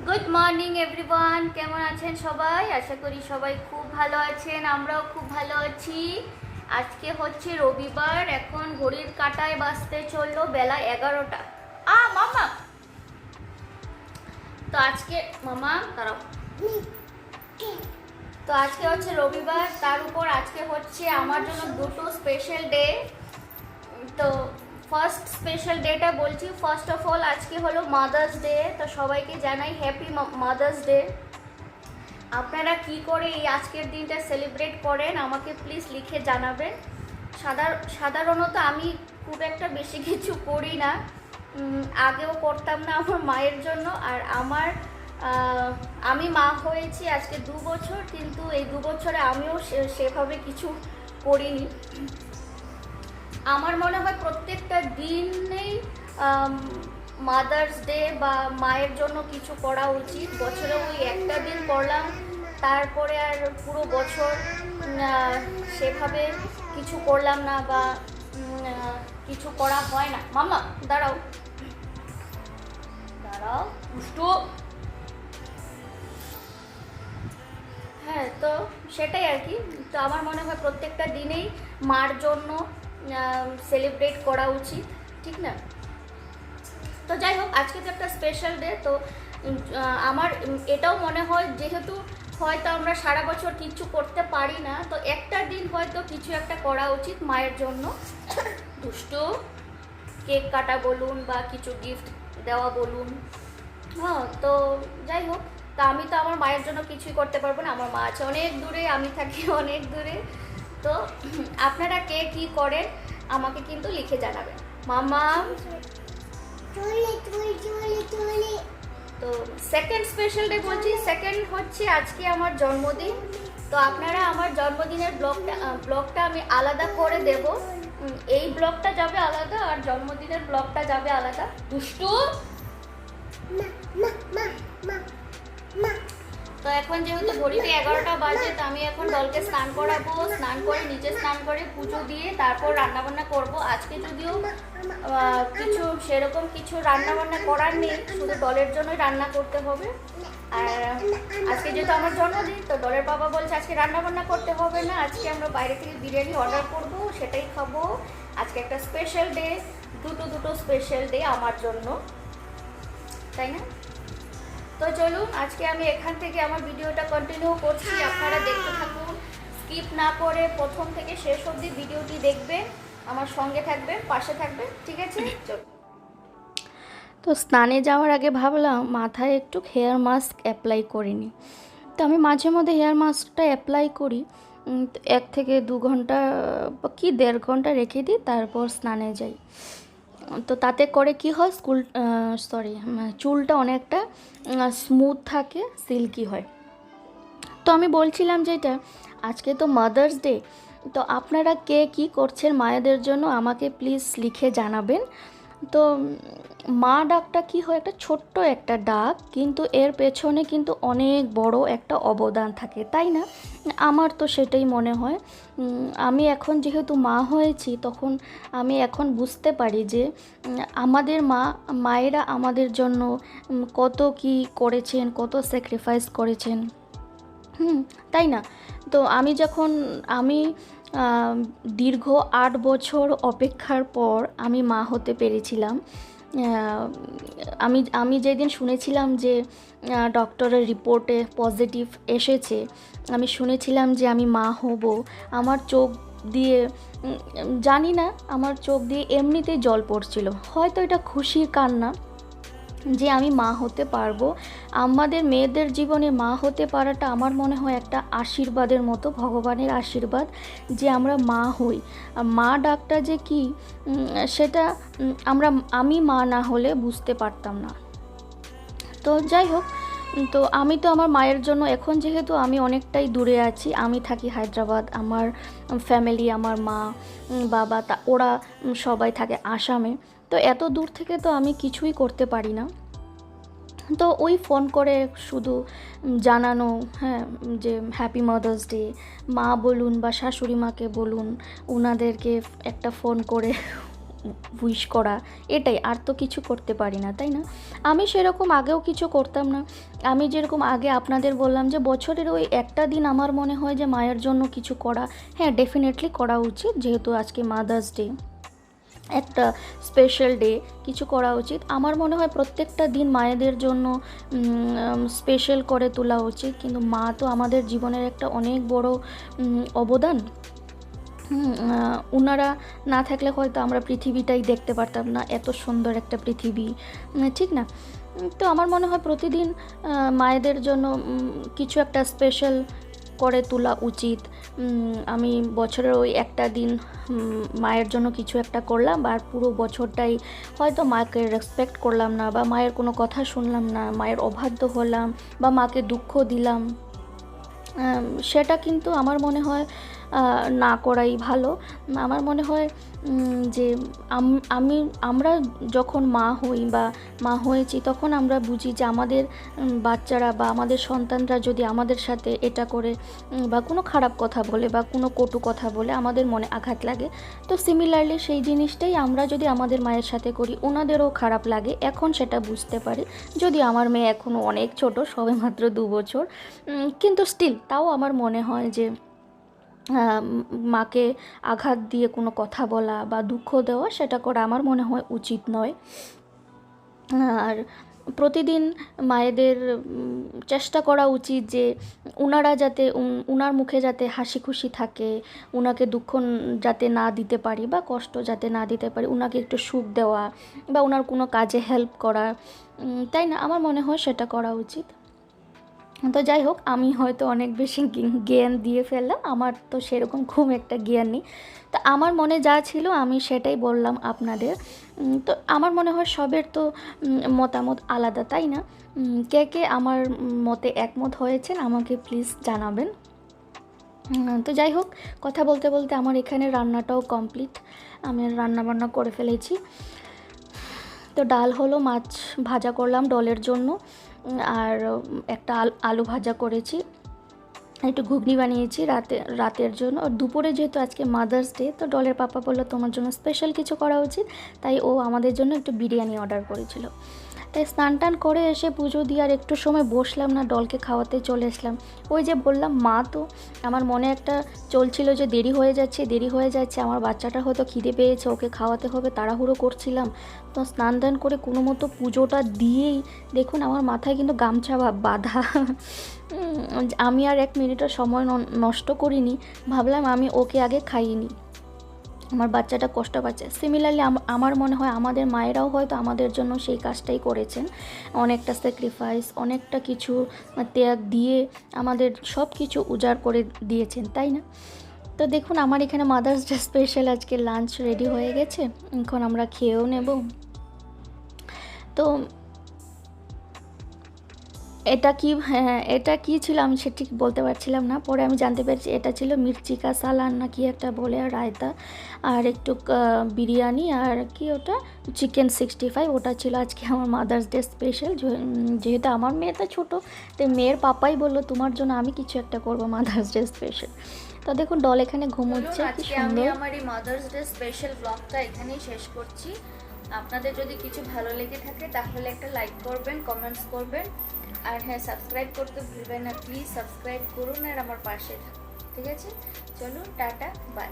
Good morning everyone, কেমন আছেন সবাই? আশা করি সবাই খুব ভালো আছেন, আমরাও খুব ভালো আছি। আজকে হচ্ছে রবিবার, এখন ঘড়ির কাঁটায় বাজতে চললো বেলা 11টা। মামা, তো আজকে মামা দাঁড়াও। তো আজকে হচ্ছে রবিবার, তার উপর আজকে হচ্ছে আমার জন্য দুটো স্পেশাল ডে। তো ফার্স্ট স্পেশাল ডেটা বলছি। ফার্স্ট অফ অল আজকে হলো মাদার্স ডে, তো সবাইকে জানাই হ্যাপি মাদার্স ডে। আপনারা কি করে এই আজকের দিনটা সেলিব্রেট করেন আমাকে প্লিজ লিখে জানাবেন। সাধারণত আমি খুব একটা বেশি কিছু করি না, আগেও করতাম না আমার মায়ের জন্য। আর আমি মা হয়েছি আজকে 2 বছর, কিন্তু এই 2 বছরে আমিও সেভাবে কিছু করিনি। আমার মনে হয় প্রত্যেকটা দিনেই মাদার্স ডে বা মায়ের জন্য কিছু করা উচিত। বছরে ওই একটা দিন করলাম, তারপরে আর পুরো বছর সেভাবে কিছু করলাম না বা কিছু করা হয় না। মামা দাঁড়াও দাঁড়াও দুষ্টু। হ্যাঁ, তো সেটাই আর কি। তো আমার মনে হয় প্রত্যেকটা দিনেই মার জন্য সেলিব্রেট করা উচিত, ঠিক না? তো যাই হোক, আজকে তো একটা স্পেশাল ডে। তো আমার এটাও মনে হয় যেহেতু হয়তো আমরা সারা বছর কিছু করতে পারি না, তো একটা দিন হয়তো কিছু একটা করা উচিত মায়ের জন্য। দুষ্টু, কেক কাটা বলুন বা কিছু গিফট দেওয়া বলুন। হ্যাঁ, তো যাই হোক, তা আমি তো আমার মায়ের জন্য কিছুই করতে পারবো না, আমার মা আছে অনেক দূরে, আমি থাকি অনেক দূরে। তো আপনারা কে কী করেন আমাকে কিন্তু লিখে জানাবেন। মামা, তো সেকেন্ড স্পেশাল ডে বলছি। সেকেন্ড হচ্ছে আজকে আমার জন্মদিন। তো আপনারা আমার জন্মদিনের ব্লগটা আমি আলাদা করে দেব। এই ব্লগটা যাবে আলাদা আর জন্মদিনের ব্লগটা যাবে আলাদা। দুষ্টু, তো এখন যেহেতু ঘড়িতে 11টা বাজে, তো আমি এখন দলকে স্নান করাবো। স্নান করে নিচে স্নান করে পুজো দিয়ে তারপর রান্নাবান্না করব। আজকে যদিও কিছু সেরকম কিছু রান্নাবান্না করার নেই, শুধু দলের জন্যই রান্না করতে হবে। আর আজকে যেহেতু আমার জন্মদিন, তো দলের বাবা বলছে আজকে রান্নাবান্না করতে হবে না, আজকে আমরা বাইরে থেকে বিরিয়ানি অর্ডার করব, সেটাই খাবো। আজকে একটা স্পেশাল ডে, দুটো স্পেশাল ডে আমার জন্য, তাই না? তো চলুন, আজকে আমি এখান থেকে আমার ভিডিওটা কন্টিনিউ করছি। আপনারা দেখতে থাকুন, স্কিপ না করে প্রথম থেকে শেষ অবধি ভিডিওটি দেখবেন, আমার সঙ্গে থাকবেন, পাশে থাকবেন, ঠিক আছে? চলুন। তো স্নানে যাওয়ার আগে ভাবলাম মাথায় একটু হেয়ার মাস্ক অ্যাপ্লাই করে নিই। তো আমি মাঝে মধ্যে হেয়ার মাস্কটা অ্যাপ্লাই করি, 1 থেকে 2 ঘন্টা বা কি 1.5 ঘন্টা রেখে দিই, তারপর স্নানে যাই। তো তাতে করে কি হয়, চুলটা অনেকটা স্মুথ থাকে, সিল্কি হয়। তো আমি বলছিলাম যেটা, আজকে তো মাদার্স ডে, তো আপনারা কে কী করছেন মায়েদের জন্য আমাকে প্লিজ লিখে জানাবেন। তো মা ডাকটা কি হয়, একটা ছোট্ট একটা ডাক, কিন্তু এর পেছনে কিন্তু অনেক বড় একটা অবদান থাকে, তাই না? আমার তো সেটাই মনে হয়। আমি এখন যেহেতু মা হয়েছি, তখন আমি এখন বুঝতে পারি যে আমাদের মায়েরা আমাদের জন্য কত কি করেছেন, কত স্যাক্রিফাইস করেছেন, তাই না? তো আমি দীর্ঘ 8 বছর অপেক্ষার পর আমি মা হতে পেরেছিলাম। আমি যেদিন শুনেছিলাম যে ডক্টরের রিপোর্টে পজিটিভ এসেছে, আমি শুনেছিলাম যে আমি মা হব, আমার চোখ দিয়ে জানি না, আমার চোখ দিয়ে এমনিতেই জল পড়ছিল। হয়তো এটা খুশির কান্না যে আমি মা হতে পারবো। আমাদের মেয়েদের জীবনে মা হতে পারাটা আমার মনে হয় একটা আশীর্বাদের মতো, ভগবানের আশীর্বাদ যে আমরা মা হই। মা ডাকটা যে কি, সেটা আমি মা না হলে বুঝতে পারতাম না। তো যাই হোক, তো আমি তো আমার মায়ের জন্য এখন যেহেতু আমি অনেকটাই দূরে আছি, আমি থাকি হায়দ্রাবাদ, আমার ফ্যামিলি, আমার মা বাবা ওরা সবাই থাকে আসামে। তো এত দূর থেকে তো আমি কিছুই করতে পারি না। তো ওই ফোন করে শুধু জানানো, হ্যাঁ, যে হ্যাপি মাদার্স ডে, মা বলুন বা শাশুড়ি মাকে বলুন, ওনাদেরকে একটা ফোন করে উইশ করা, এটাই, আর তো কিছু করতে পারি না, তাই না? আমি সেরকম আগেও কিছু করতাম না। আমি যেরকম আগে আপনাদের বললাম যে বছরের ওই একটা দিন আমার মনে হয় যে মায়ের জন্য কিছু করা, হ্যাঁ ডেফিনেটলি করা উচিত, যেহেতু আজকে মাদার্স ডে, একটা স্পেশাল ডে, কিছু করা উচিত। আমার মনে হয় প্রত্যেকটা দিন মায়েদের জন্য স্পেশাল করে তোলা উচিত, কিন্তু মা তো আমাদের জীবনের একটা অনেক বড় অবদান। ওনারা না থাকলে হয়তো আমরা পৃথিবীটাই দেখতে পারতাম না, এত সুন্দর একটা পৃথিবী, ঠিক না? তো আমার মনে হয় প্রতিদিন মায়েদের জন্য কিছু একটা স্পেশাল করে তোলা উচিত। আমি বছরের ওই একটা দিন মায়ের জন্য কিছু একটা করলাম, আর পুরো বছরটাই হয়তো মাকে রেসপেক্ট করলাম না, বা মায়ের কোনো কথা শুনলাম না, মায়ের অবাধ্য হলাম, বা মাকে দুঃখ দিলাম, সেটা কিন্তু আমার মনে হয় না করাই ভালো। আমার মনে হয় যে আমরা যখন মা হই বা মা হয়েছি, তখন আমরা বুঝি যে আমাদের বাচ্চারা বা আমাদের সন্তানরা যদি আমাদের সাথে এটা করে বা কোনো খারাপ কথা বলে বা কোনো কটু কথা বলে, আমাদের মনে আঘাত লাগে। তো সিমিলারলি সেই জিনিসটাই আমরা যদি আমাদের মায়ের সাথে করি, ওনাদেরও খারাপ লাগে। এখন সেটা বুঝতে পারি, যদি আমার মেয়ে এখনও অনেক ছোট, সবে মাত্র 2 বছর, কিন্তু স্টিল তাও আমার মনে হয় যে মাকে আঘাত দিয়ে কোনো কথা বলা বা দুঃখ দেওয়া, সেটা করা আমার মনে হয় উচিত নয়। আর প্রতিদিন মায়েদের চেষ্টা করা উচিত যে ওনারা যাতে ওনার মুখে যাতে হাসি খুশি থাকে, ওনাকে দুঃখ যাতে না দিতে পারি বা কষ্ট যাতে না দিতে পারি, ওনাকে একটু সুখ দেওয়া বা ওনার কোনো কাজে হেল্প করা, তাই না? আমার মনে হয় সেটা করা উচিত। তো যাই হোক, আমি হয়তো অনেক বেশি জ্ঞান দিয়ে ফেললাম, আমার তো সেরকম খুব একটা জ্ঞান নেই। তো আমার মনে যা ছিল আমি সেটাই বললাম আপনাদের। তো আমার মনে হয় সবের তো মতামত আলাদা, তাই না? কে কে আমার মতে একমত হয়েছেন আমাকে প্লিজ জানাবেন। তো যাই হোক, কথা বলতে বলতে আমার এখানে রান্নাটাও কমপ্লিট, আমি রান্না বান্না করে ফেলেছি। তো ডাল হলো, মাছ ভাজা করলাম ডলের জন্য, আর একটা আলু ভাজা করেছি, একটু ঘুগনি বানিয়েছি রাতের জন্য। আর দুপুরে যেহেতু আজকে মাদার্স ডে, তো ডলের পাপা বললো তোমার জন্য স্পেশাল কিছু করা উচিত, তাই ও আমাদের জন্য একটু বিরিয়ানি অর্ডার করেছিল। তাই স্নান টান করে এসে পুজো দিয়ে আর একটু সময় বসলাম না, ডলকে খাওয়াতে চলে আসলাম। ওই যে বললাম, মা তো আমার মনে একটা চলছিল যে দেরি হয়ে যাচ্ছে, আমার বাচ্চাটা হয়তো খিদে পেয়েছে, ওকে খাওয়াতে হবে, তাড়াহুড়ো করছিলাম। তো স্নান দান করে কোনো মতো পুজোটা দিয়েই দেখুন আমার মাথায় কিন্তু গামছা বাঁধা। আমি আর 1 মিনিটও সময় নষ্ট করিনি, ভাবলাম আমি ওকে আগে খাইয়ে নিই, আমার বাচ্চাটা কষ্ট পাচ্ছে। সিমিলারলি আমার মনে হয় আমাদের মায়েরাও হয়তো আমাদের জন্য সেই কাজটাই করেছেন, অনেকটা স্যাক্রিফাইস, অনেকটা কিছু ত্যাগ দিয়ে আমাদের সব কিছু উজাড় করে দিয়েছেন, তাই না? তো দেখুন আমার এখানে মাদার্স ডে স্পেশাল আজকে লাঞ্চ রেডি হয়ে গেছে, এখন আমরা খেয়েও নেব। তো এটা কি ছিল আমি ঠিক বলতে পারছিলাম না, পরে আমি জানতে পেরেছি এটা ছিল মির্চি কা সালান না কি একটা বলে, আর রায়তা, আর একটু বিরিয়ানি, আর কি ওটা চিকেন 65, ওটা ছিল আজকে আমার মাদার্স ডে স্পেশাল। যেহেতু আমার মেয়ে তো ছোটো, তো মেয়ের পাপাই বললো তোমার জন্য আমি কিছু একটা করবো মাদার্স ডে স্পেশাল। তো দেখুন ডল এখানে ঘুমোচ্ছে, কি সুন্দর। আমার এই মাদার্স ডে স্পেশাল ব্লগটা এখানেই শেষ করছি। আপনাদের যদি কিছু ভালো লেগে থাকে তাহলে একটা লাইক করবেন, কমেন্টস করবেন, আর হ্যাঁ সাবস্ক্রাইব করতে ভুলবেন না, প্লিজ সাবস্ক্রাইব করুন আর আমার পাশে থাকুন, ঠিক আছে? চলুন, টাটা, বাই।